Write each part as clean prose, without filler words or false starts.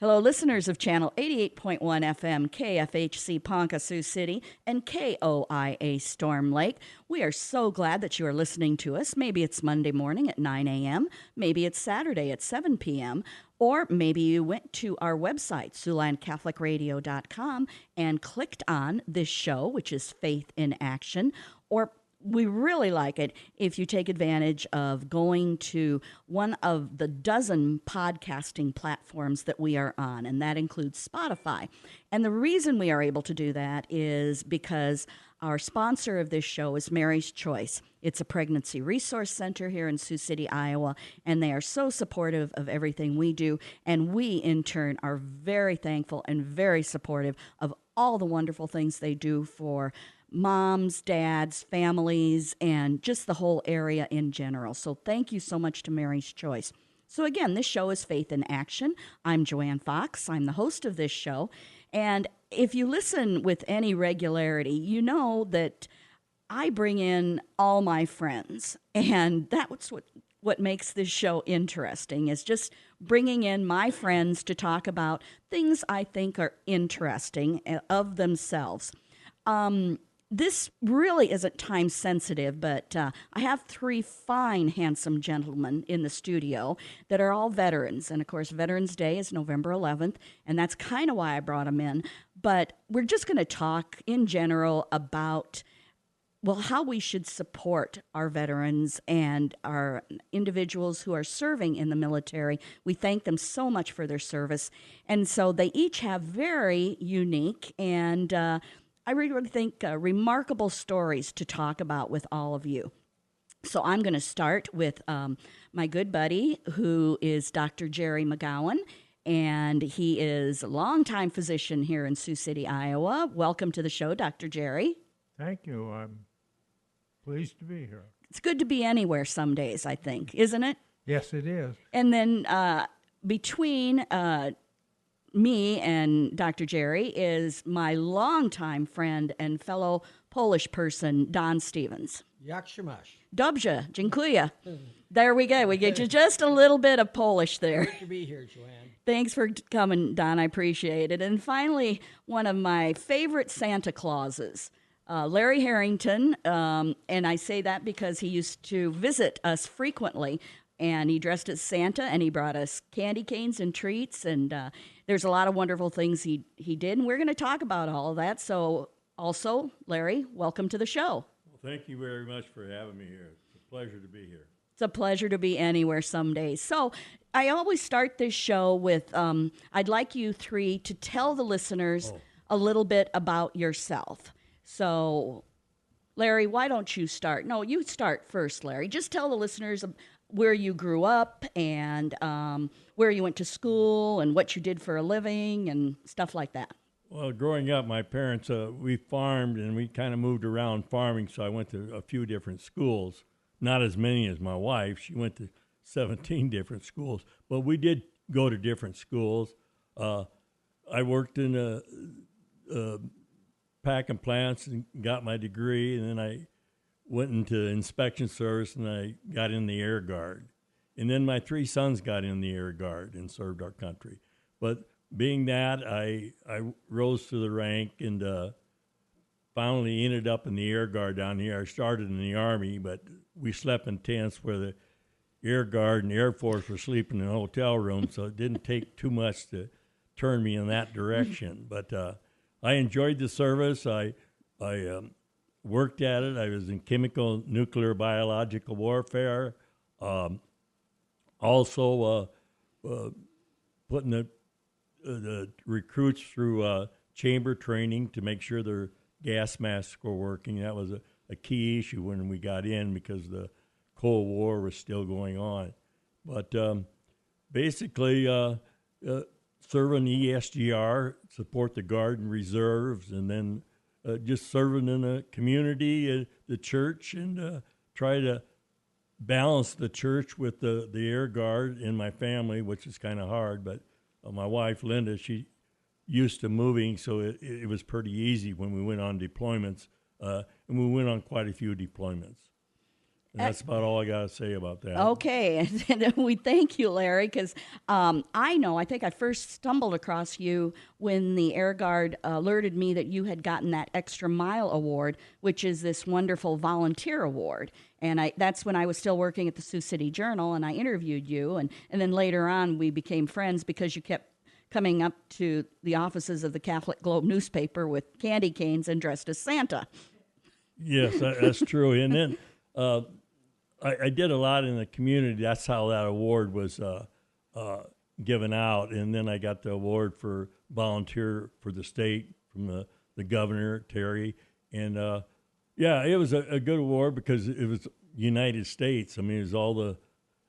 Hello, listeners of Channel 88.1 FM, KFHC Ponca, Sioux City, and KOIA Storm Lake. We are so glad that you are listening to us. Maybe it's Monday morning at 9 a.m., maybe it's Saturday at 7 p.m., or maybe you went to our website, SiouxlandCatholicRadio.com, and clicked on this show, which is Faith in Action, or we really like it if you take advantage of going to one of the dozen podcasting platforms that we are on, and that includes Spotify. And the reason we are able to do that is because our sponsor of this show is Mary's Choice. It's a pregnancy resource center here in Sioux City, Iowa, and they are so supportive of everything we do. And we, in turn, are very thankful and very supportive of all the wonderful things they do for moms, dads, families, and just the whole area in general. So thank you so much to Mary's Choice. So again, this show is Faith in Action. I'm Joanne Fox. I'm the host of this show. And if you listen with any regularity, you know that I bring in all my friends. And that's what makes this show interesting, is just bringing in my friends to talk about things I think are interesting of themselves. This really isn't time sensitive, but I have three fine, handsome gentlemen in the studio that are all veterans. And of course, Veterans Day is November 11th, and that's kind of why I brought them in. But we're just going to talk in general about, well, how we should support our veterans and our individuals who are serving in the military. We thank them so much for their service. And so they each have very unique and I really think remarkable stories to talk about with all of you. So I'm going to start with my good buddy, who is Dr. Jerry McGowan, and he is a longtime physician here in Sioux City, Iowa. Welcome to the show, Dr. Jerry. Thank you. I'm pleased to be here. It's good to be anywhere some days, I think, isn't it? Yes, it is. And then between me and Dr. Jerry is my longtime friend and fellow Polish person, Don Stevens. Jak się masz? Dobrze, dziękuję. There we go. We get you just a little bit of Polish there. Good to be here, Joanne. Thanks for coming, Don. I appreciate it. And finally, one of my favorite Santa Clauses, Larry Harrington. And I say that because he used to visit us frequently. And he dressed as Santa, and he brought us candy canes and treats, and there's a lot of wonderful things he did, and we're going to talk about all of that. So also, Larry, welcome to the show. Well, thank you very much for having me here. It's a pleasure to be here. It's a pleasure to be anywhere some days. So I always start this show with, I'd like you three to tell the listeners a little bit about yourself. So, Larry, why don't you start? No, you start first, Larry. Just tell the listeners where you grew up and where you went to school and what you did for a living and stuff like that. Well, growing up, my parents, we farmed and we kind of moved around farming, so I went to a few different schools. Not as many as my wife. She went to 17 different schools, but we did go to different schools. I worked in packing plants and got my degree, and then I went into inspection service, and I got in the Air Guard. And then my three sons got in the Air Guard and served our country. But being that, I rose to the rank and finally ended up in the Air Guard down here. I started in the Army, but we slept in tents where the Air Guard and the Air Force were sleeping in hotel rooms, so it didn't take too much to turn me in that direction. But I enjoyed the service. I worked at it. I was in chemical, nuclear, biological warfare. Also putting the recruits through chamber training to make sure their gas masks were working. That was a key issue when we got in because the Cold War was still going on. But basically, serving ESGR, support the Guard and Reserves, and then just serving in the community, the church, and try to balance the church with the Air Guard in my family, which is kind of hard. But my wife, Linda, she used to moving, so it was pretty easy when we went on deployments. And we went on quite a few deployments. And that's about all I got to say about that. Okay, and we thank you, Larry, because I think I first stumbled across you when the Air Guard alerted me that you had gotten that Extra Mile Award, which is this wonderful volunteer award. And that's when I was still working at the Sioux City Journal, and I interviewed you. And then later on, we became friends because you kept coming up to the offices of the Catholic Globe newspaper with candy canes and dressed as Santa. Yes, that's true. And then I did a lot in the community. That's how that award was given out. And then I got the award for volunteer for the state from the governor, Terry. And, it was a good award because it was United States. I mean, it was all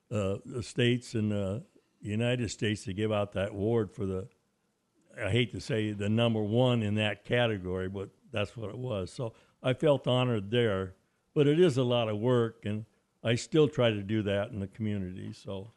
the states in the United States to give out that award for I hate to say the number one in that category, but that's what it was. So I felt honored there. But it is a lot of work, and I still try to do that in the community. So,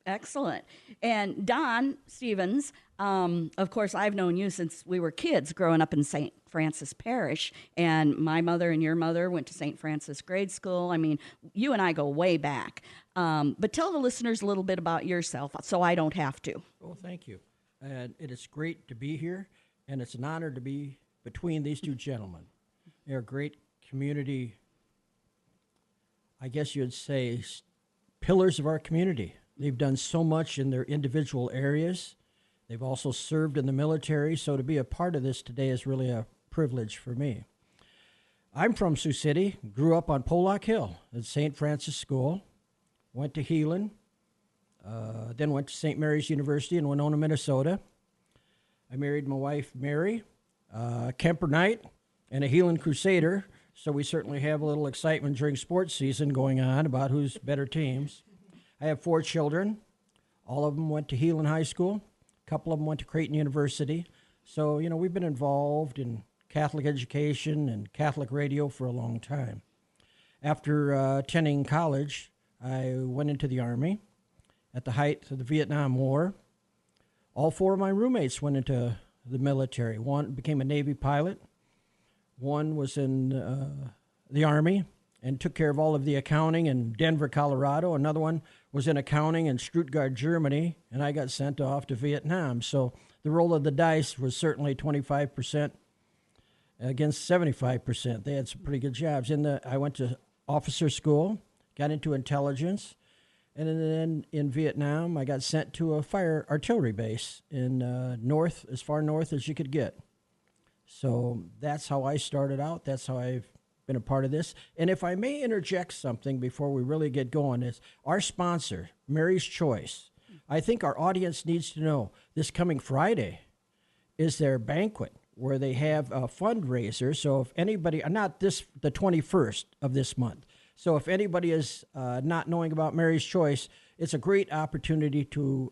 excellent. And Don Stevens, of course, I've known you since we were kids growing up in St. Francis Parish, and my mother and your mother went to St. Francis grade school. I mean, you and I go way back. But tell the listeners a little bit about yourself so I don't have to. Well, thank you. And it is great to be here, and it's an honor to be between these two gentlemen. They're great community, I guess you'd say, pillars of our community. They've done so much in their individual areas. They've also served in the military, so to be a part of this today is really a privilege for me. I'm from Sioux City, grew up on Pollock Hill at St. Francis School, went to Siouxland, then went to St. Mary's University in Winona, Minnesota. I married my wife, Mary, Kemper Knight, and a Siouxland Crusader, so we certainly have a little excitement during sports season going on about who's better teams. I have 4 children. All of them went to Siouxland High School. A couple of them went to Creighton University. So, we've been involved in Catholic education and Catholic radio for a long time. After attending college, I went into the Army at the height of the Vietnam War. All 4 of my roommates went into the military. One became a Navy pilot. One was in the Army and took care of all of the accounting in Denver, Colorado. Another one was in accounting in Stuttgart, Germany, and I got sent off to Vietnam. So the roll of the dice was certainly 25% against 75%. They had some pretty good jobs. I went to officer school, got into intelligence, and then in Vietnam, I got sent to a fire artillery base in north, as far north as you could get. So that's how I started out. That's how I've been a part of this. And if I may interject something before we really get going, is our sponsor, Mary's Choice. I think our audience needs to know this coming Friday is their banquet where they have a fundraiser. So if anybody, not the 21st of this month. So if anybody is not knowing about Mary's Choice, it's a great opportunity to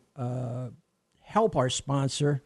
help our sponsor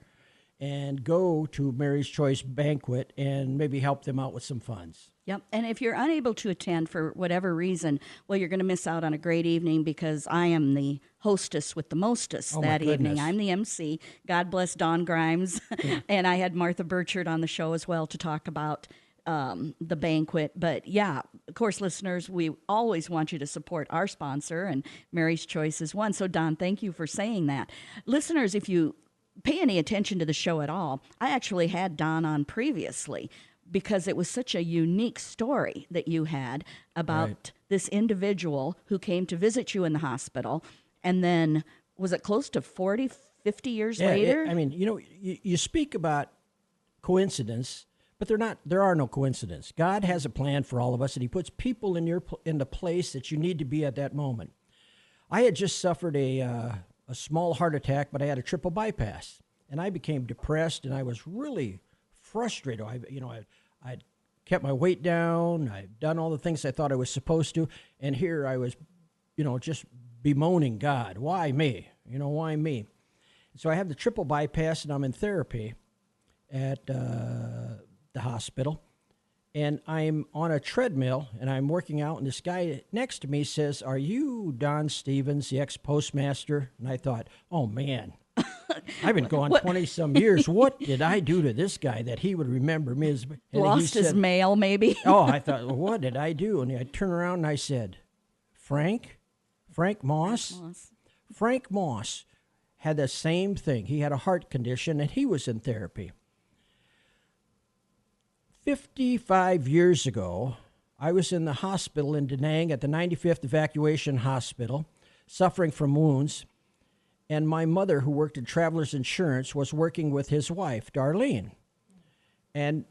and go to Mary's Choice Banquet and maybe help them out with some funds. Yep. And if you're unable to attend for whatever reason, well, you're going to miss out on a great evening because I am the hostess with the mostest that evening. I'm the MC. God bless Don Grimes. And I had Martha Burchard on the show as well to talk about the banquet. But yeah, of course, listeners, we always want you to support our sponsor, and Mary's Choice is one. So Don, thank you for saying that. Listeners, if you pay any attention to the show at all, I actually had Don on previously because it was such a unique story that you had about this individual who came to visit you in the hospital, and then was it close to 40, 50 years later? You speak about coincidence, but there are no coincidences. God has a plan for all of us, and he puts people in the place that you need to be at that moment. I had just suffered a small heart attack, but I had a triple bypass, and I became depressed, and I was really frustrated. I'd kept my weight down. I'd done all the things I thought I was supposed to, and here I was, just bemoaning God. Why me? Why me? So I have the triple bypass, and I'm in therapy at the hospital, and I'm on a treadmill, and I'm working out, and this guy next to me says, "Are you Don Stevens, the ex-postmaster?" And I thought, oh, man, I've been gone 20-some years. What did I do to this guy that he would remember me? And he Lost his said, mail, maybe. oh, I thought, well, what did I do? And I turned around and I said, Frank Moss. Frank Moss had the same thing. He had a heart condition, and he was in therapy. 55 years ago, I was in the hospital in Da Nang at the 95th Evacuation Hospital, suffering from wounds, and my mother, who worked at Travelers Insurance, was working with his wife, Darlene. And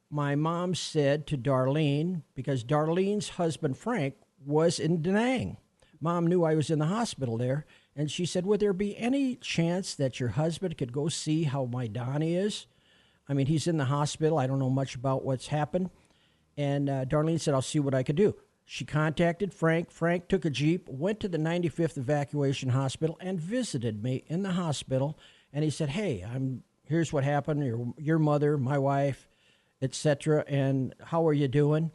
my mom said to Darlene, because Darlene's husband, Frank, was in Da Nang. Mom knew I was in the hospital there, and she said, would there be any chance that your husband could go see how my Donnie is? I mean, he's in the hospital. I don't know much about what's happened. And Darlene said, I'll see what I could do. She contacted Frank. Frank took a Jeep, went to the 95th Evacuation Hospital, and visited me in the hospital. And he said, hey, here's what happened. Your mother, my wife, etc. And how are you doing?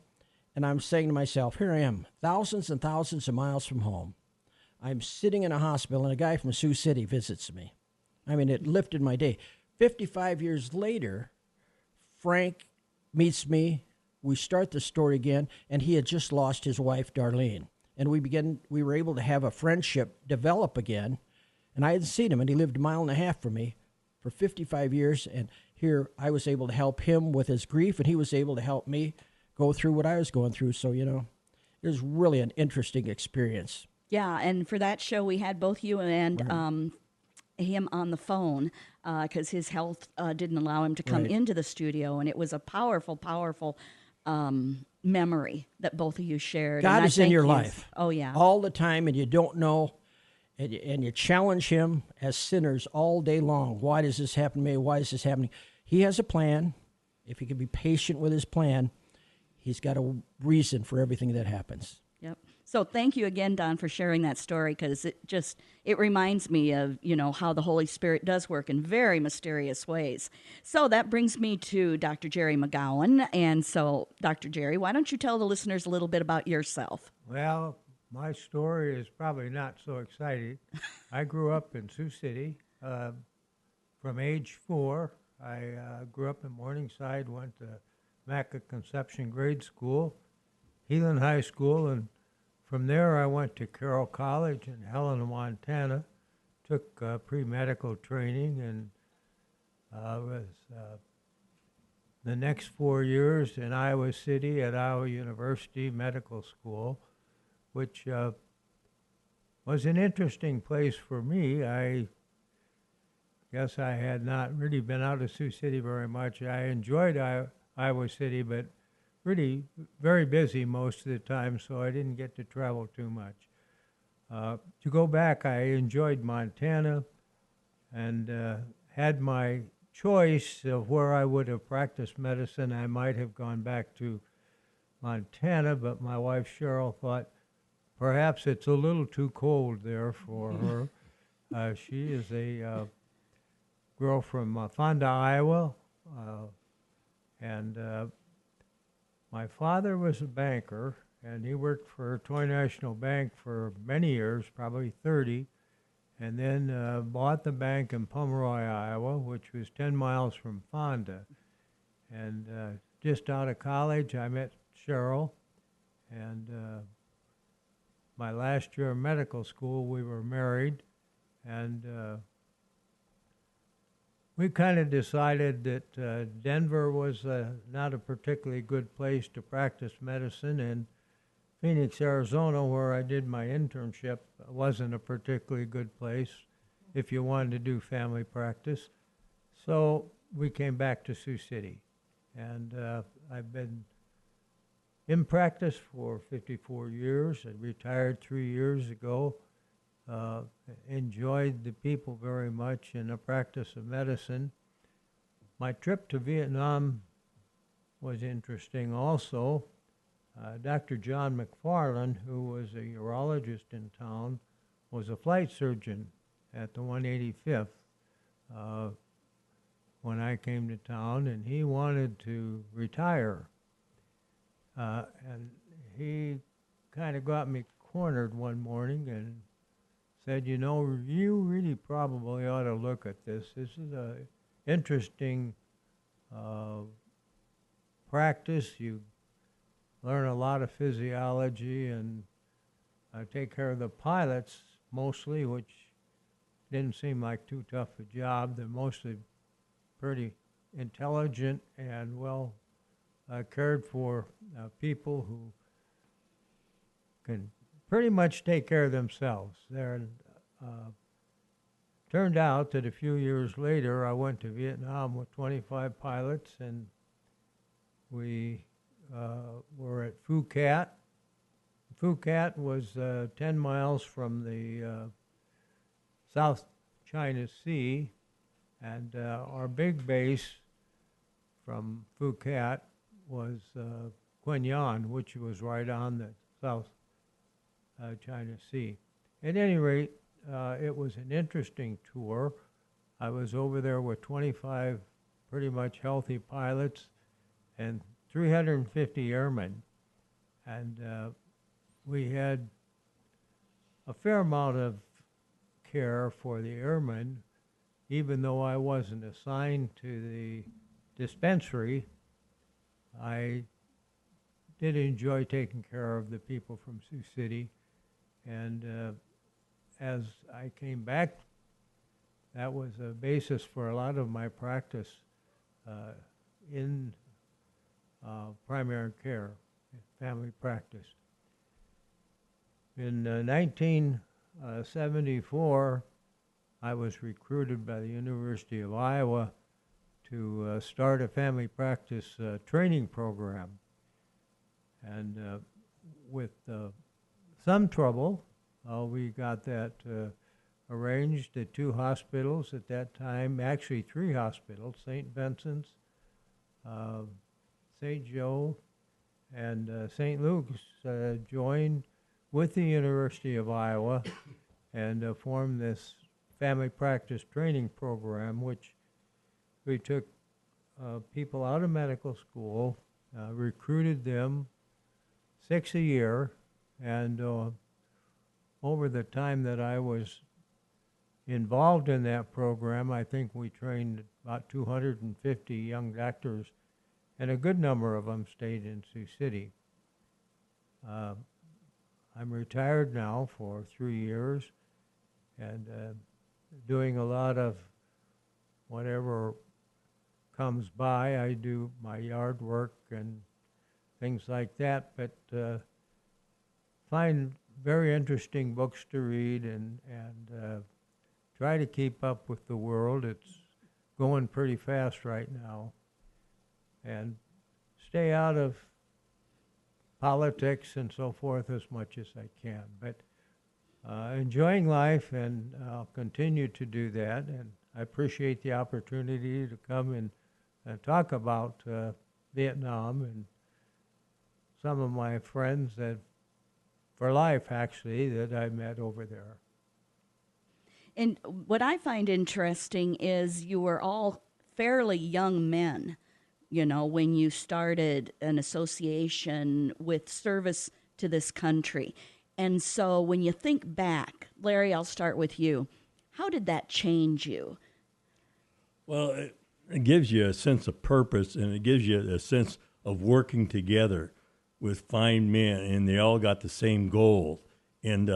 And I'm saying to myself, here I am, thousands and thousands of miles from home. I'm sitting in a hospital, and a guy from Sioux City visits me. I mean, it lifted my day. 55 years later, Frank meets me. We start the story again, and he had just lost his wife, Darlene. And we were able to have a friendship develop again. And I hadn't seen him, and he lived a mile and a half from me for 55 years. And here I was able to help him with his grief, and he was able to help me go through what I was going through. So, it was really an interesting experience. Yeah, and for that show, we had both you and him on the phone because his health didn't allow him to come into the studio, and it was a powerful, powerful memory that both of you shared. God is in your life. Oh, yeah. All the time, and you don't know, and you challenge him as sinners all day long. Why does this happen to me? Why is this happening? He has a plan. If he can be patient with his plan, he's got a reason for everything that happens. Yep. So thank you again, Don, for sharing that story, because it reminds me of, how the Holy Spirit does work in very mysterious ways. So that brings me to Dr. Jerry McGowan. And so, Dr. Jerry, why don't you tell the listeners a little bit about yourself? Well, my story is probably not so exciting. I grew up in Sioux City. From age 4, I grew up in Morningside, went to Macca Conception Grade School, Heelan High School, and from there I went to Carroll College in Helena, Montana, took pre-medical training, and was the next 4 years in Iowa City at Iowa University Medical School, which was an interesting place for me. I guess I had not really been out of Sioux City very much. I enjoyed Iowa City, but really very busy most of the time, so I didn't get to travel too much. To go back, I enjoyed Montana and had my choice of where I would have practiced medicine. I might have gone back to Montana, but my wife Cheryl thought perhaps it's a little too cold there for her. She is a girl from Fonda, Iowa, and my father was a banker, and he worked for Toy National Bank for many years, probably 30, and then bought the bank in Pomeroy, Iowa, which was 10 miles from Fonda. And just out of college, I met Cheryl, and my last year of medical school, we were married, and we kind of decided that Denver was not a particularly good place to practice medicine, and Phoenix, Arizona, where I did my internship, wasn't a particularly good place if you wanted to do family practice. So we came back to Sioux City, and I've been in practice for 54 years. I retired 3 years ago. Enjoyed the people very much in the practice of medicine. My trip to Vietnam was interesting also. Dr. John McFarland, who was a urologist in town, was a flight surgeon at the 185th when I came to town, and he wanted to retire. And he kind of got me cornered one morning and said, you know, you really probably ought to look at this. This is a interesting practice. You learn a lot of physiology and take care of the pilots mostly, which didn't seem like too tough a job. They're mostly pretty intelligent and well cared for people who can pretty much take care of themselves. There turned out that a few years later, I went to Vietnam with 25 pilots, and we were at Phuket. Phuket was 10 miles from the South China Sea, and our big base from Phuket was Quy Nhon, which was right on the South China Sea. At any rate, it was an interesting tour. I was over there with 25 pretty much healthy pilots and 350 airmen. And we had a fair amount of care for the airmen, even though I wasn't assigned to the dispensary. I did enjoy taking care of the people from Sioux City. And as I came back, that was a basis for a lot of my practice in primary care, family practice. In 1974, I was recruited by the University of Iowa to start a family practice training program. And with some trouble, we got that arranged at 2 hospitals at that time, actually 3 hospitals, St. Vincent's, St. Joe, and St. Luke's joined with the University of Iowa and formed this family practice training program, which we took people out of medical school, recruited them 6 a year, and over the time that I was involved in that program, I think we trained about 250 young doctors, and a good number of them stayed in Sioux City. I'm retired now for 3 years and doing a lot of whatever comes by. I do my yard work and things like that, but find very interesting books to read and try to keep up with the world. It's going pretty fast right now. And stay out of politics and so forth as much as I can. But enjoying life, and I'll continue to do that. And I appreciate the opportunity to come and talk about Vietnam and some of my friends that, for life actually, that I met over there. And what I find interesting is you were all fairly young men, you know, when you started an association with service to this country. And so when you think back, Larry, I'll start with you. How did that change you? Well, it gives you a sense of purpose, and it gives you a sense of working together with fine men, and they all got the same goal. And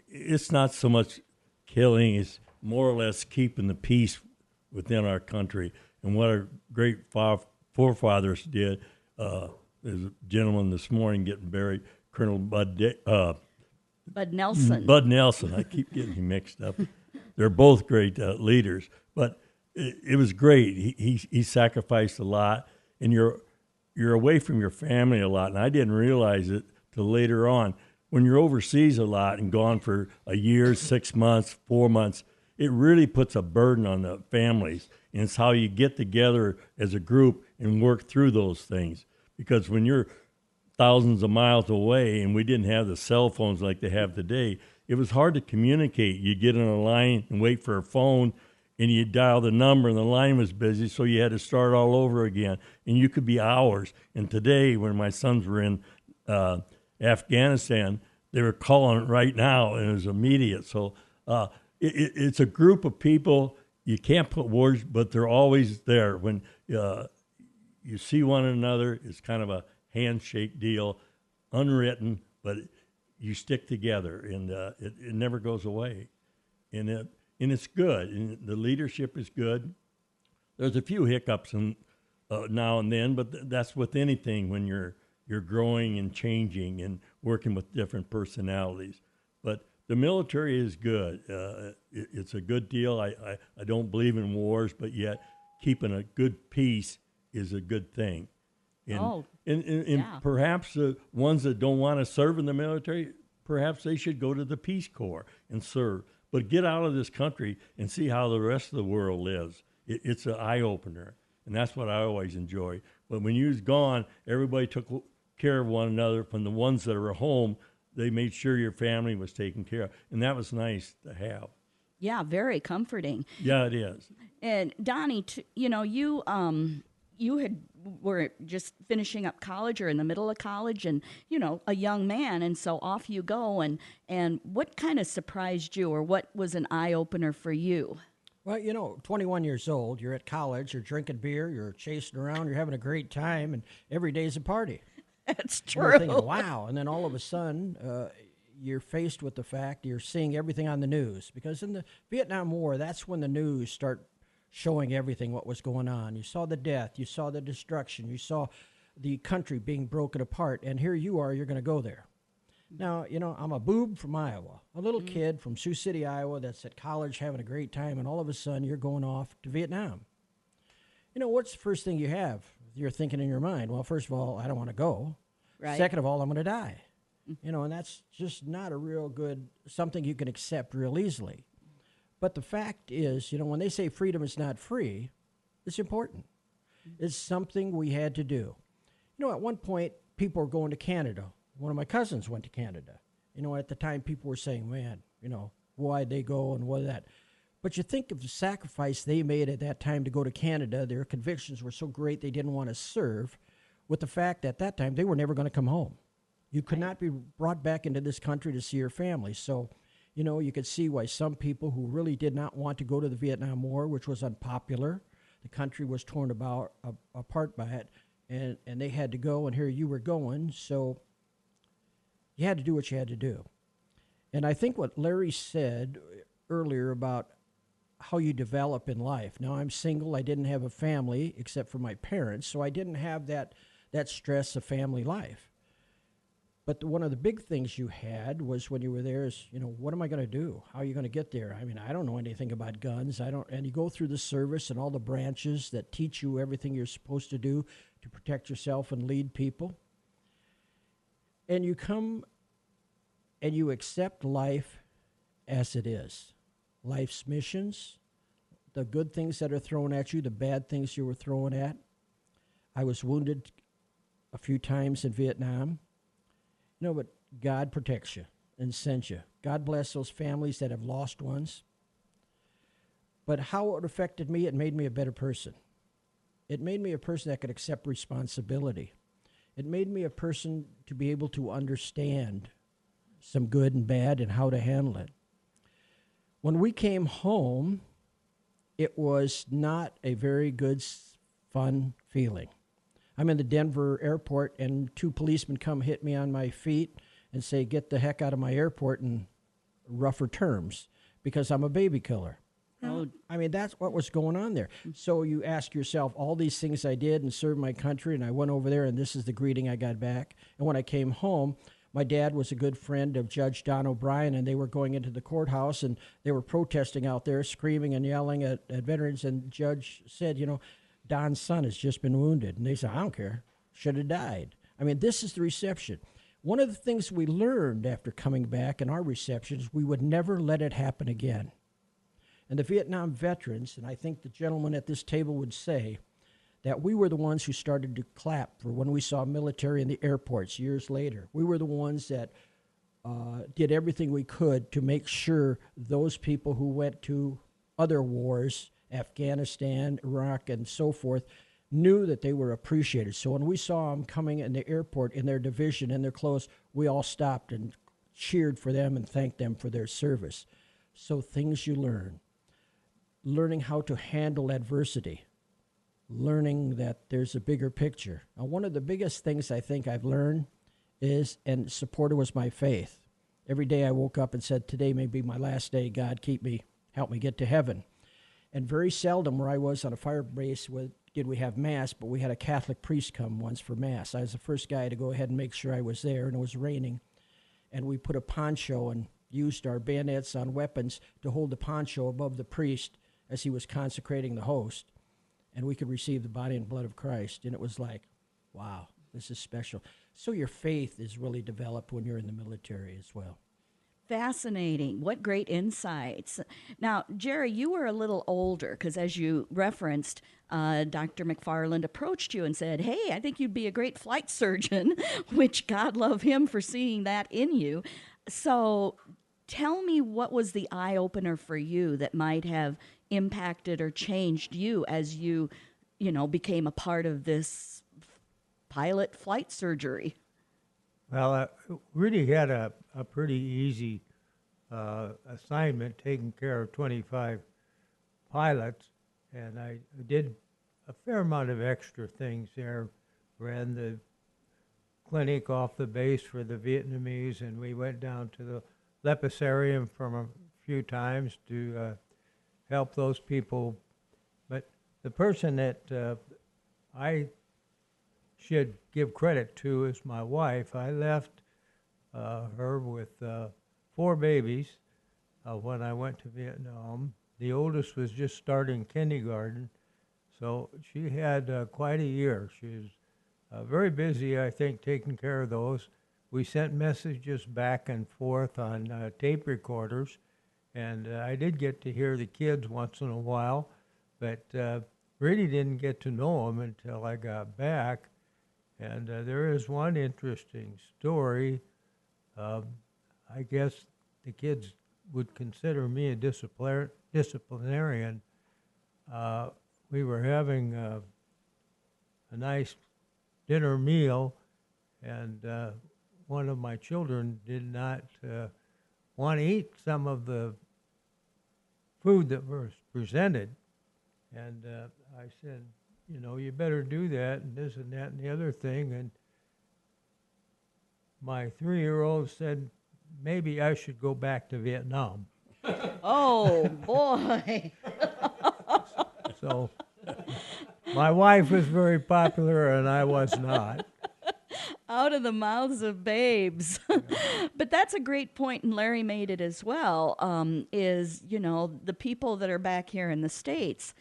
it's not so much killing, it's more or less keeping the peace within our country. And what our great forefathers did, there's a gentleman this morning getting buried, Colonel Bud Nelson. Bud Nelson. I keep getting him mixed up. They're both great leaders, but it was great. He sacrificed a lot, and you're away from your family a lot, and I didn't realize it till later on. When you're overseas a lot and gone for a year, 6 months, 4 months, it really puts a burden on the families, and it's how you get together as a group and work through those things. Because when you're thousands of miles away, and we didn't have the cell phones like they have today, it was hard to communicate. You get on a line and wait for a phone, and you dial the number, and the line was busy, so you had to start all over again. And you could be hours. And today, when my sons were in Afghanistan, they were calling right now, and it was immediate. So It's a group of people. You can't put words, but they're always there. When you see one another, it's kind of a handshake deal, unwritten, but you stick together, and it never goes away. And it's good, and the leadership is good. There's a few hiccups now and then, but that's with anything when you're growing and changing and working with different personalities. But the military is good. It's a good deal. I don't believe in wars, but yet keeping a good peace is a good thing. And, and perhaps the ones that don't want to serve in the military, perhaps they should go to the Peace Corps and serve. But get out of this country and see how the rest of the world lives. It's an eye-opener, and that's what I always enjoy. But when you was gone, everybody took care of one another. From the ones that are at home, they made sure your family was taken care of, and that was nice to have. Yeah, very comforting. Yeah, it is. And Donnie, you were just finishing up college or in the middle of college, and a young man, and so off you go. And what kind of surprised you, or what was an eye opener for you? Well, 21 years old, you're at college, you're drinking beer, you're chasing around, you're having a great time, and every day's a party. That's And true. you're thinking, wow. And then all of a sudden, you're faced with the fact you're seeing everything on the news. Because in the Vietnam War, that's when the news start showing everything what was going on. You saw the death, you saw the destruction, you saw the country being broken apart, and here you are, you're going to go there. Now, I'm a boob from Iowa, a little kid from Sioux City, Iowa, that's at college having a great time, and all of a sudden you're going off to Vietnam. What's the first thing you're thinking in your mind? Well, first of all, I don't want to go. Right. Second of all, I'm going to die. And that's just not a real good, something you can accept real easily. But the fact is, when they say freedom is not free, it's important. It's something we had to do. At one point, people were going to Canada. One of my cousins went to Canada. At the time, people were saying, man, why'd they go and what that. But you think of the sacrifice they made at that time to go to Canada. Their convictions were so great they didn't want to serve, with the fact that at that time they were never going to come home. You could not be brought back into this country to see your family. So, you could see why some people who really did not want to go to the Vietnam War, which was unpopular, the country was torn apart by it, and they had to go, and here you were going. So you had to do what you had to do. And I think what Larry said earlier about how you develop in life. Now, I'm single. I didn't have a family except for my parents, so I didn't have that stress of family life. But one of the big things you had was when you were there is, what am I going to do? How are you going to get there? I mean, I don't know anything about guns. And you go through the service and all the branches that teach you everything you're supposed to do to protect yourself and lead people. And you come and you accept life as it is. Life's missions, the good things that are thrown at you, the bad things you were thrown at. I was wounded a few times in Vietnam. But God protects you and sends you. God bless those families that have lost ones. But how it affected me, it made me a better person. It made me a person that could accept responsibility. It made me a person to be able to understand some good and bad and how to handle it. When we came home, it was not a very good, fun feeling. I'm in the Denver airport, and two policemen come hit me on my feet and say, get the heck out of my airport in rougher terms, because I'm a baby killer. Oh. I mean, that's what was going on there. So you ask yourself, all these things I did and served my country, and I went over there, and this is the greeting I got back. And when I came home, my dad was a good friend of Judge Don O'Brien, and they were going into the courthouse, and they were protesting out there, screaming and yelling at veterans, and Judge said, Don's son has just been wounded. And they said, I don't care. Should have died. I mean, this is the reception. One of the things we learned after coming back in our reception is we would never let it happen again. And the Vietnam veterans, and I think the gentleman at this table would say, that we were the ones who started to clap for when we saw military in the airports years later. We were the ones that did everything we could to make sure those people who went to other wars, Afghanistan, Iraq, and so forth, knew that they were appreciated. So when we saw them coming in the airport in their division, in their clothes, we all stopped and cheered for them and thanked them for their service. So things you learn, learning how to handle adversity, learning that there's a bigger picture. Now, one of the biggest things I think I've learned is, and supported, was my faith. Every day I woke up and said, today may be my last day. God, keep me, help me get to heaven. And very seldom where I was on a fire base did we have Mass, but we had a Catholic priest come once for Mass. I was the first guy to go ahead and make sure I was there, and it was raining. And we put a poncho and used our bayonets on weapons to hold the poncho above the priest as he was consecrating the host. And we could receive the body and blood of Christ. And it was like, wow, this is special. So your faith is really developed when you're in the military as well. Fascinating. What great insights. Now, Jerry, you were a little older because, as you referenced, Dr. McFarland approached you and said, hey, I think you'd be a great flight surgeon, which God love him for seeing that in you. So tell me, what was the eye-opener for you that might have impacted or changed you as you became a part of this pilot flight surgery? Well, I really had a pretty easy assignment, taking care of 25 pilots, and I did a fair amount of extra things there. Ran the clinic off the base for the Vietnamese, and we went down to the Leprosarium from a few times to help those people. But the person that I should give credit to is my wife. I left her with 4 babies when I went to Vietnam. The oldest was just starting kindergarten, so she had quite a year. She was very busy, I think, taking care of those. We sent messages back and forth on tape recorders, and I did get to hear the kids once in a while, but really didn't get to know them until I got back. And there is one interesting story. I guess the kids would consider me a disciplinarian. We were having a nice dinner meal, and one of my children did not want to eat some of the food that was presented. And I said, you better do that, and this and that and the other thing. And my 3-year-old said, maybe I should go back to Vietnam. Oh, boy. So my wife was very popular, and I was not. Out of the mouths of babes. But that's a great point, and Larry made it as well, is, the people that are back here in the States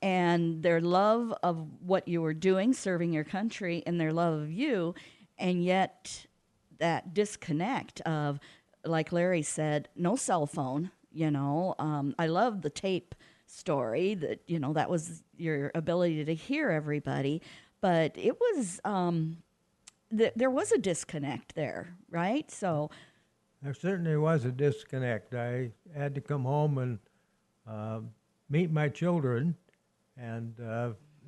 and their love of what you were doing, serving your country, and their love of you, and yet that disconnect of, like Larry said, no cell phone. I love the tape story that that was your ability to hear everybody, but it was there was a disconnect there, right? So There certainly was a disconnect. I had to come home and meet my children, and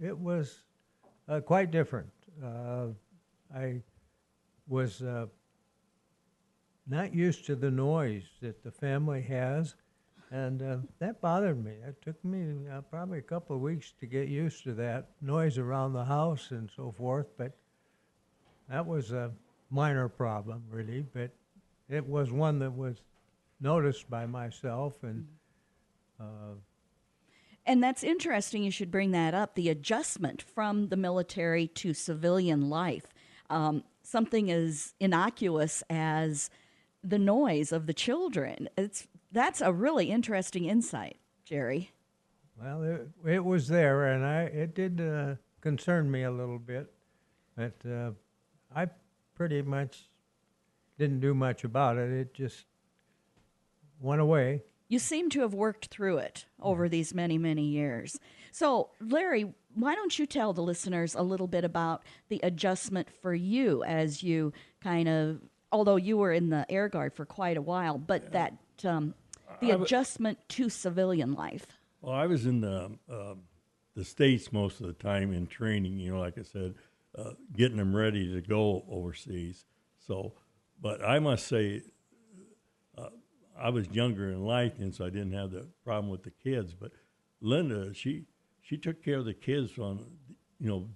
it was quite different. I was not used to the noise that the family has, and that bothered me. It took me probably a couple of weeks to get used to that noise around the house and so forth, but that was a minor problem, really, but it was one that was noticed by myself, and that's interesting. You should bring that up. The adjustment from the military to civilian life, something as innocuous as the noise of the children. That's a really interesting insight, Jerry. well, it was there, and it did concern me a little bit, but I pretty much didn't do much about it. It just went away. You seem to have worked through it over these many, many years. So, Larry, why don't you tell the listeners a little bit about the adjustment for you as you kind of, although you were in the Air Guard for quite a while, but that the adjustment to civilian life. Well, I was in the States most of the time in training, like I said, getting them ready to go overseas. So, but I must say, I was younger in life, and so I didn't have the problem with the kids. But Linda, she took care of the kids on,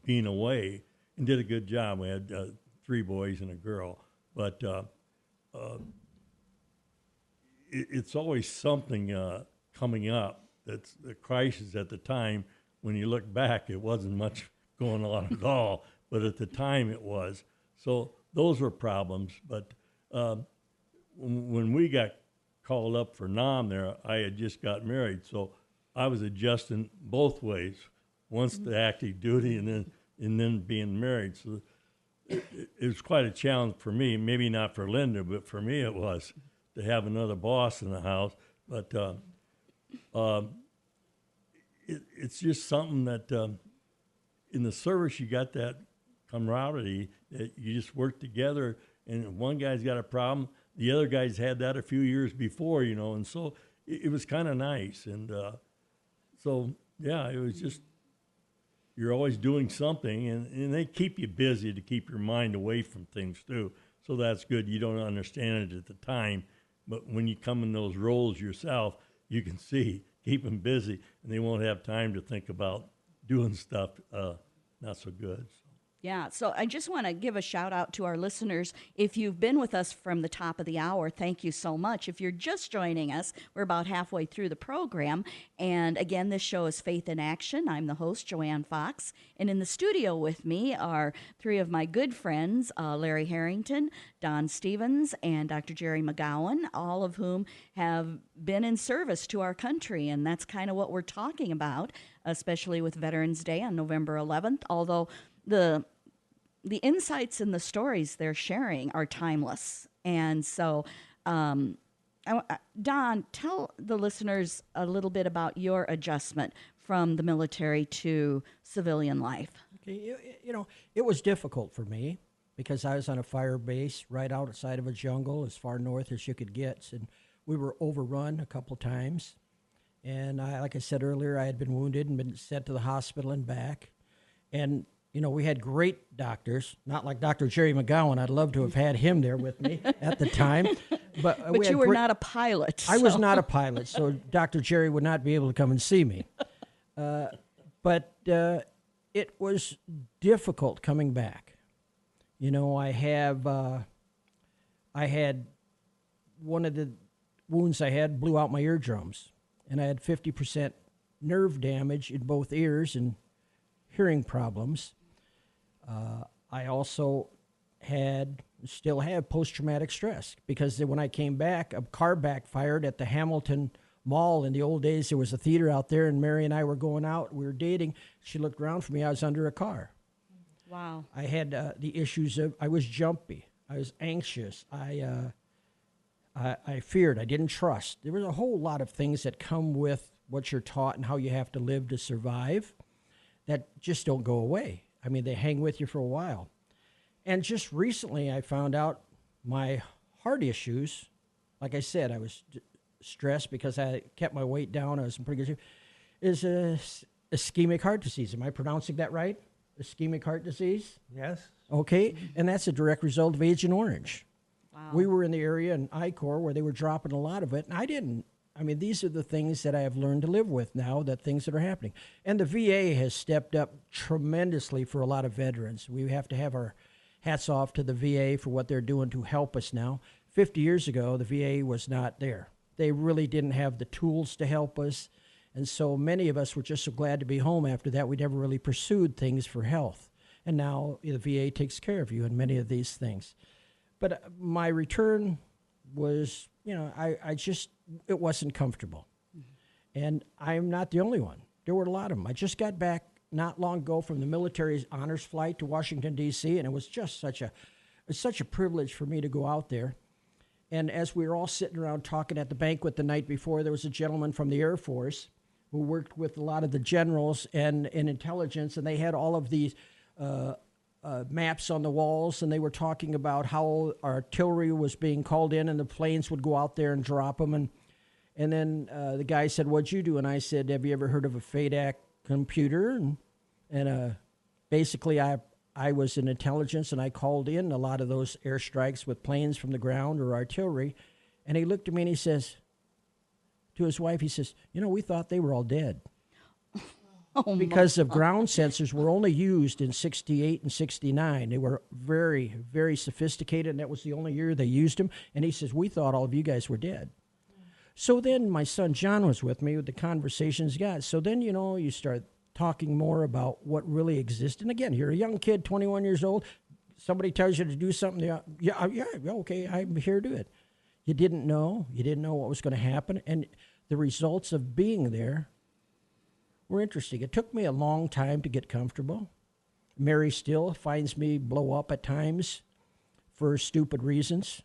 being away, and did a good job. We had 3 boys and a girl, but it's always something coming up that's a crisis at the time. When you look back, it wasn't much going on at all, but at the time it was. So those were problems. But when we got called up for NOM there, I had just got married, so I was adjusting both ways, once the active duty and then being married. So it was quite a challenge for me, maybe not for Linda, but for me it was, to have another boss in the house. But it's just something that in the service you got that camaraderie that you just work together, and if one guy's got a problem, the other guy's had that a few years before, and so it was kind of nice. And so, yeah, it was just, you're always doing something, and they keep you busy to keep your mind away from things too. So that's good. You don't understand it at the time, but when you come in those roles yourself, you can see, keep them busy, and they won't have time to think about doing stuff not so good. Yeah, so I just want to give a shout out to our listeners. If you've been with us from the top of the hour, thank you so much. If you're just joining us, we're about halfway through the program. And again, this show is Faith in Action. I'm the host, Joanne Fox. And in the studio with me are 3 of my good friends, Larry Harrington, Don Stevens, and Dr. Jerry McGowan, all of whom have been in service to our country. And that's kind of what we're talking about, especially with Veterans Day on November 11th, although the insights and the stories they're sharing are timeless. And so, Don, tell the listeners a little bit about your adjustment from the military to civilian life. Okay, it was difficult for me because I was on a fire base right outside of a jungle as far north as you could get, and we were overrun a couple times. And like I said earlier, I had been wounded and been sent to the hospital and back. And we had great doctors, not like Dr. Jerry McGowan. I'd love to have had him there with me at the time. But you were not a pilot. I was not a pilot, so Dr. Jerry would not be able to come and see me. But it was difficult coming back. I had one of the wounds I had blew out my eardrums, and I had 50% nerve damage in both ears and hearing problems. I also still have post-traumatic stress because when I came back, a car backfired at the Hamilton Mall. In the old days, there was a theater out there, and Mary and I were going out. We were dating. She looked around for me. I was under a car. Wow. I had the issues of, I was jumpy. I was anxious. I feared. I didn't trust. There was a whole lot of things that come with what you're taught and how you have to live to survive that just don't go away. I mean, they hang with you for a while. And just recently, I found out my heart issues. Like I said, I was stressed because I kept my weight down. I was in pretty good shape. Is ischemic heart disease. Am I pronouncing that right? Ischemic heart disease? Yes. Okay, and that's a direct result of Agent Orange. Wow. We were in the area in I-Corps where they were dropping a lot of it, and I didn't. I mean, these are the things that I have learned to live with now, that things that are happening. And the VA has stepped up tremendously for a lot of veterans. We have to have our hats off to the VA for what they're doing to help us now. 50 years ago, the VA was not there. They really didn't have the tools to help us. And so many of us were just so glad to be home after that. We never really pursued things for health. And now the VA takes care of you in many of these things. But my return was, it wasn't comfortable. And I'm not the only one. There were a lot of them. I just got back not long ago from the military's honors flight to Washington, D.C., and it was just such a privilege for me to go out there. And as we were all sitting around talking at the banquet the night before, there was a gentleman from the Air Force who worked with a lot of the generals and intelligence, and they had all of these maps on the walls, and they were talking about how artillery was being called in and the planes would go out there and drop them. And then the guy said, "What'd you do?" And I said, "Have you ever heard of a FADAC computer?" And basically I was in intelligence, and I called in a lot of those airstrikes with planes from the ground or artillery. And he looked at me and he says, to his wife, he says, we thought they were all dead. Oh, Because of ground sensors were only used in 68 and 69. They were very, very sophisticated, and that was the only year they used them. And he says, we thought all of you guys were dead. So then my son John was with me with the conversations got. So then, you start talking more about what really exists. And again, you're a young kid, 21 years old. Somebody tells you to do something. Yeah, okay, I'm here to do it. You didn't know. You didn't know what was going to happen. And the results of being there were interesting. It took me a long time to get comfortable. Mary still finds me blow up at times for stupid reasons.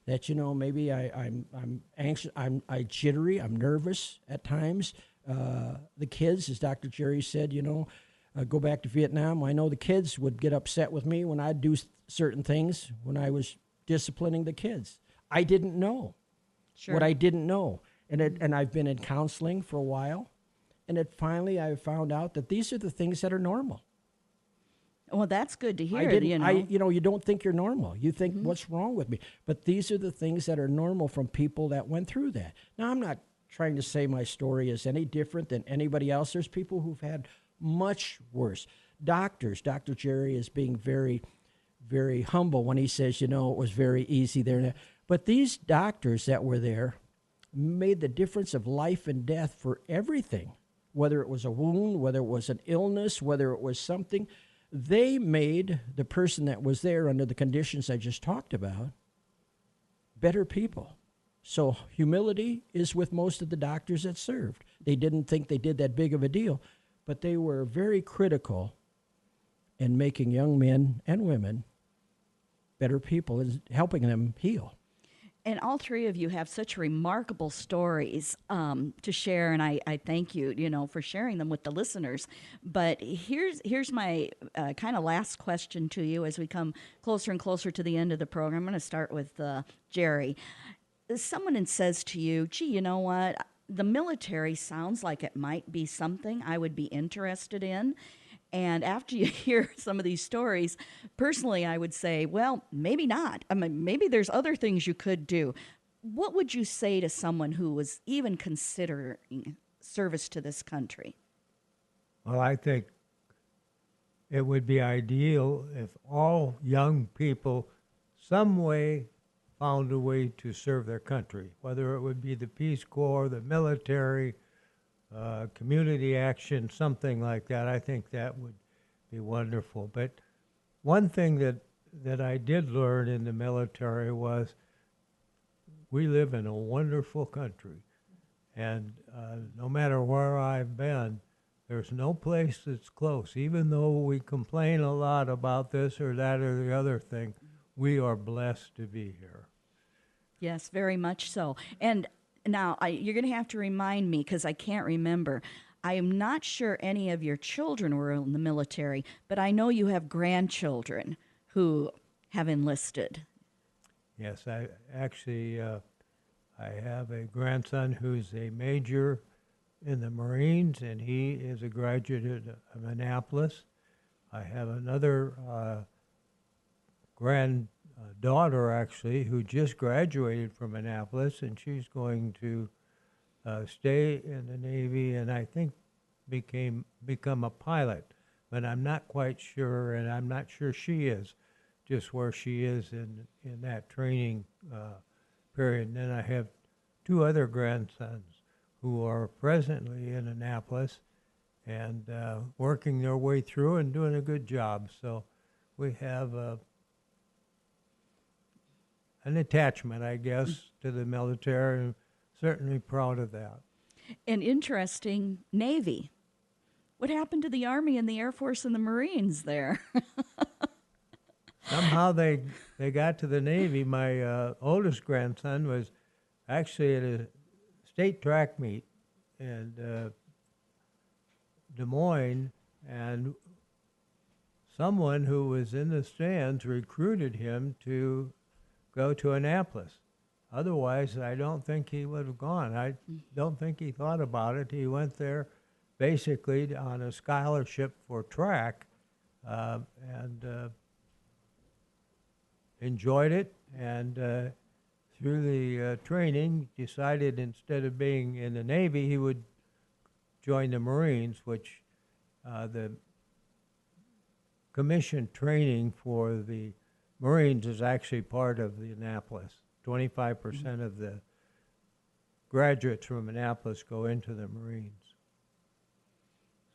That maybe I'm anxious, I jittery, I'm nervous at times. The kids, as Dr. Jerry said, go back to Vietnam. I know the kids would get upset with me when I'd do certain things when I was disciplining the kids. I didn't know what I didn't know, and I've been in counseling for a while. And finally, I found out that these are the things that are normal. Well, that's good to hear. You don't think you're normal. You think, what's wrong with me? But these are the things that are normal from people that went through that. Now, I'm not trying to say my story is any different than anybody else. There's people who've had much worse. Doctors, Dr. Jerry is being very, very humble when he says, it was very easy there. But these doctors that were there made the difference of life and death for everything. Whether it was a wound, whether it was an illness, whether it was something, they made the person that was there under the conditions I just talked about better people. So humility is with most of the doctors that served. They didn't think they did that big of a deal, but they were very critical in making young men and women better people and helping them heal. And all three of you have such remarkable stories to share, and I thank you, for sharing them with the listeners. But here's my kind of last question to you as we come closer and closer to the end of the program. I'm going to start with Jerry. Someone says to you, gee, you know what? The military sounds like it might be something I would be interested in. And after you hear some of these stories, personally, I would say, well, maybe not. I mean, maybe there's other things you could do. What would you say to someone who was even considering service to this country? Well, I think it would be ideal if all young people some way found a way to serve their country, whether it would be the Peace Corps, the military, community action, something like that. I think that would be wonderful. But one thing that I did learn in the military was we live in a wonderful country. And no matter where I've been, there's no place that's close. Even though we complain a lot about this or that or the other thing, we are blessed to be here. Yes, very much so. And now, you're going to have to remind me because I can't remember. I am not sure any of your children were in the military, but I know you have grandchildren who have enlisted. Yes, I have a grandson who's a major in the Marines, and he is a graduate of Annapolis. I have another granddaughter, actually, who just graduated from Annapolis, and she's going to stay in the Navy and I think become a pilot. But I'm not quite sure, and I'm not sure she is, just where she is in that training period. And then I have two other grandsons who are presently in Annapolis and working their way through and doing a good job. So we have an attachment, I guess, to the military, and certainly proud of that. An interesting Navy. What happened to the Army and the Air Force and the Marines there? Somehow they got to the Navy. My oldest grandson was actually at a state track meet in Des Moines, and someone who was in the stands recruited him to go to Annapolis. Otherwise, I don't think he would have gone. I don't think he thought about it. He went there basically on a scholarship for track and enjoyed it and through the training, decided instead of being in the Navy, he would join the Marines, which the commission training for the Marines is actually part of the Annapolis. 25% of the graduates from Annapolis go into the Marines.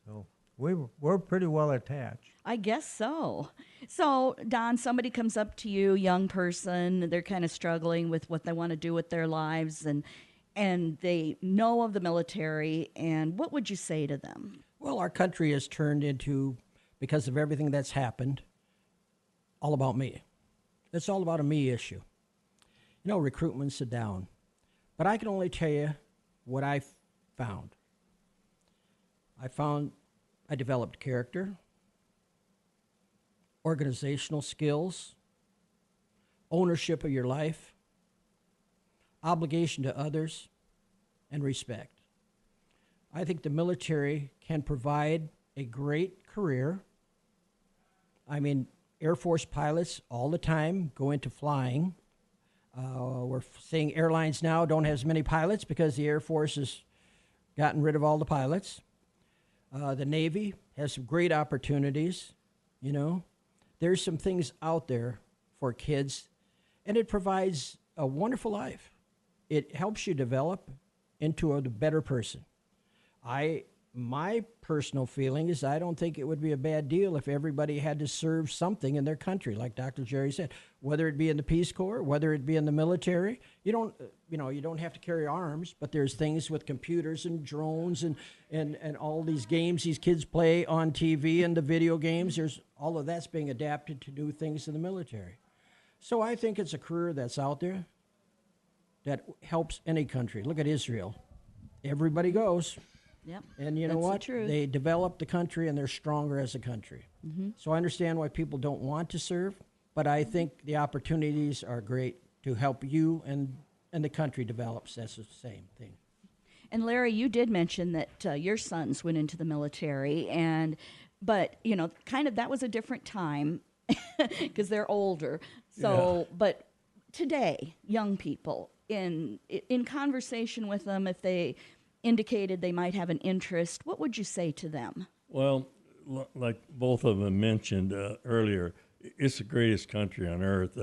So we're pretty well attached. I guess so. So, Don, somebody comes up to you, young person, they're kind of struggling with what they want to do with their lives, and they know of the military, and what would you say to them? Well, our country has turned into, because of everything that's happened, all about me. It's all about a me issue. You know, recruitment's down. But I can only tell you what I found. I developed character, organizational skills, ownership of your life, obligation to others, and respect. I think the military can provide a great career. I mean, Air Force pilots all the time go into flying. We're seeing airlines now don't have as many pilots because the Air Force has gotten rid of all the pilots. The Navy has some great opportunities, you know. There's some things out there for kids, and it provides a wonderful life. It helps you develop into a better person. My personal feeling is I don't think it would be a bad deal if everybody had to serve something in their country, like Dr. Jerry said, whether it be in the Peace Corps, whether it be in the military. You don't have to carry arms, but there's things with computers and drones and all these games these kids play on TV and the video games. There's all of that's being adapted to do things in the military. So I think it's a career that's out there that helps any country. Look at Israel. Everybody goes. Yep. And you know that's what? the truth. They develop the country and they're stronger as a country. Mm-hmm. So I understand why people don't want to serve, but I think the opportunities are great to help you and the country develops. That's the same thing. And Larry, you did mention that your sons went into the military, but you know, kind of that was a different time because they're older. So, yeah. But today, young people, in conversation with them, if they indicated they might have an interest, what would you say to them? Well, like both of them mentioned earlier, it's the greatest country on earth.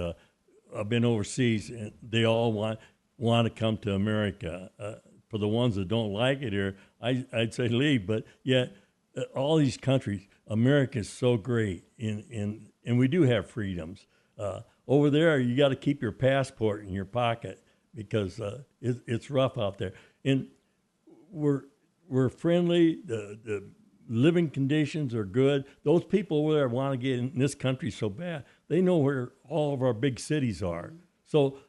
I've been overseas, and they all want to come to America. For the ones that don't like it here, I'd say leave. But yet, all these countries, America is so great, and we do have freedoms. Over there, you got to keep your passport in your pocket because it's rough out there. And we're friendly. The living conditions are good. Those people over there want to get in this country so bad. They know where all of our big cities are. So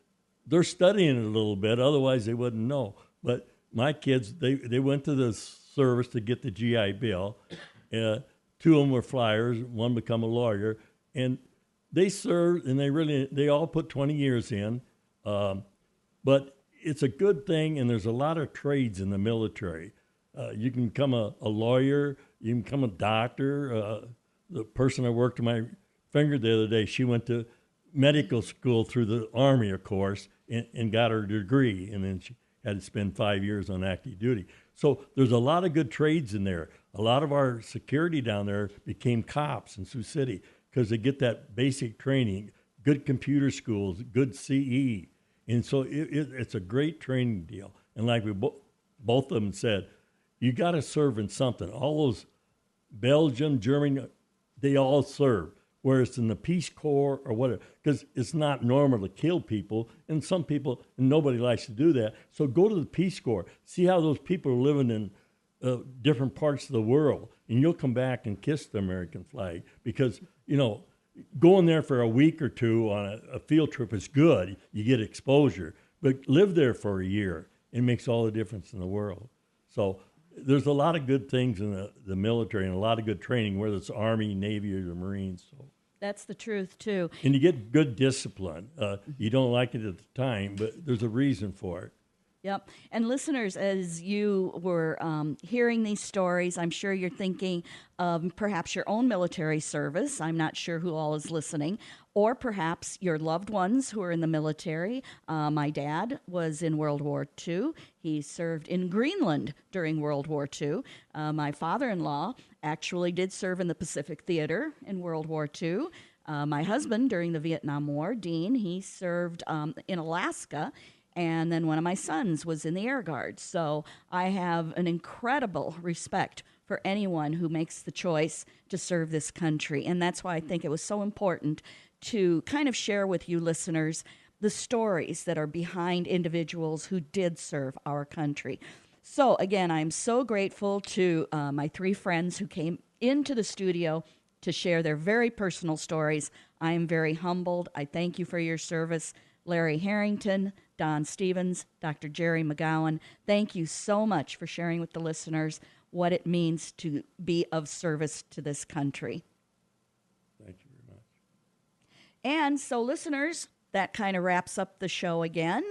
they're studying it a little bit. Otherwise, they wouldn't know. But my kids, they went to the service to get the GI Bill. Two of them were flyers. One become a lawyer. And they served, and they all put 20 years in. But it's a good thing, and there's a lot of trades in the military. You can become a lawyer, you can become a doctor. The person I worked on my finger the other day, she went to medical school through the Army, of course, and got her degree, and then she had to spend 5 years on active duty. So there's a lot of good trades in there. A lot of our security down there became cops in Sioux City because they get that basic training, good computer schools, good CE. And so it's a great training deal. And like we both of them said, you got to serve in something. All those Belgium, Germany, they all serve. Whereas in the Peace Corps or whatever, because it's not normal to kill people, and some people, and nobody likes to do that. So go to the Peace Corps, see how those people are living in different parts of the world, and you'll come back and kiss the American flag. Because, you know, going there for a week or two on a field trip is good. You get exposure. But live there for a year. It makes all the difference in the world. So there's a lot of good things in the military and a lot of good training, whether it's Army, Navy, or the Marines. So. That's the truth, too. And you get good discipline. You don't like it at the time, but there's a reason for it. Yep. And listeners, as you were hearing these stories, I'm sure you're thinking of perhaps your own military service. I'm not sure who all is listening. Or perhaps your loved ones who are in the military. My dad was in World War II. He served in Greenland during World War II. My father-in-law actually did serve in the Pacific Theater in World War II. My husband, during the Vietnam War, Dean, he served in Alaska. And then one of my sons was in the Air Guard. So I have an incredible respect for anyone who makes the choice to serve this country. And that's why I think it was so important to kind of share with you listeners the stories that are behind individuals who did serve our country. So again, I'm so grateful to my three friends who came into the studio to share their very personal stories. I am very humbled. I thank you for your service. Larry Harrington, Don Stevens, Dr. Jerry McGowan, thank you so much for sharing with the listeners what it means to be of service to this country. Thank you very much. And so, listeners, that kind of wraps up the show again.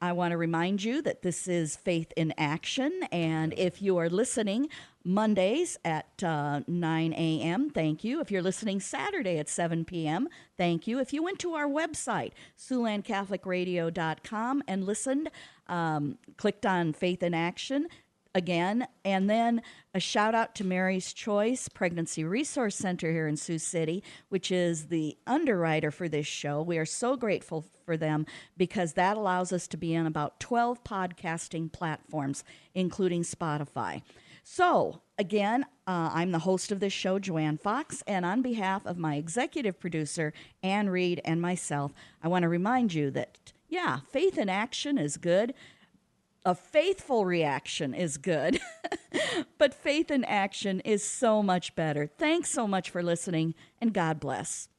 I want to remind you that this is Faith in Action, and if you are listening Mondays at 9 a.m., thank you. If you're listening Saturday at 7 p.m., thank you. If you went to our website, SiouxlandCatholicRadio.com, and listened, clicked on Faith in Action, again, and then a shout out to Mary's Choice Pregnancy Resource Center here in Sioux City, which is the underwriter for this show. We are so grateful for them because that allows us to be on about 12 podcasting platforms, including Spotify. So, again, I'm the host of this show, Joanne Fox, and on behalf of my executive producer, Ann Reed, and myself, I want to remind you that, yeah, faith in action is good. A faithful reaction is good, but faith in action is so much better. Thanks so much for listening, and God bless.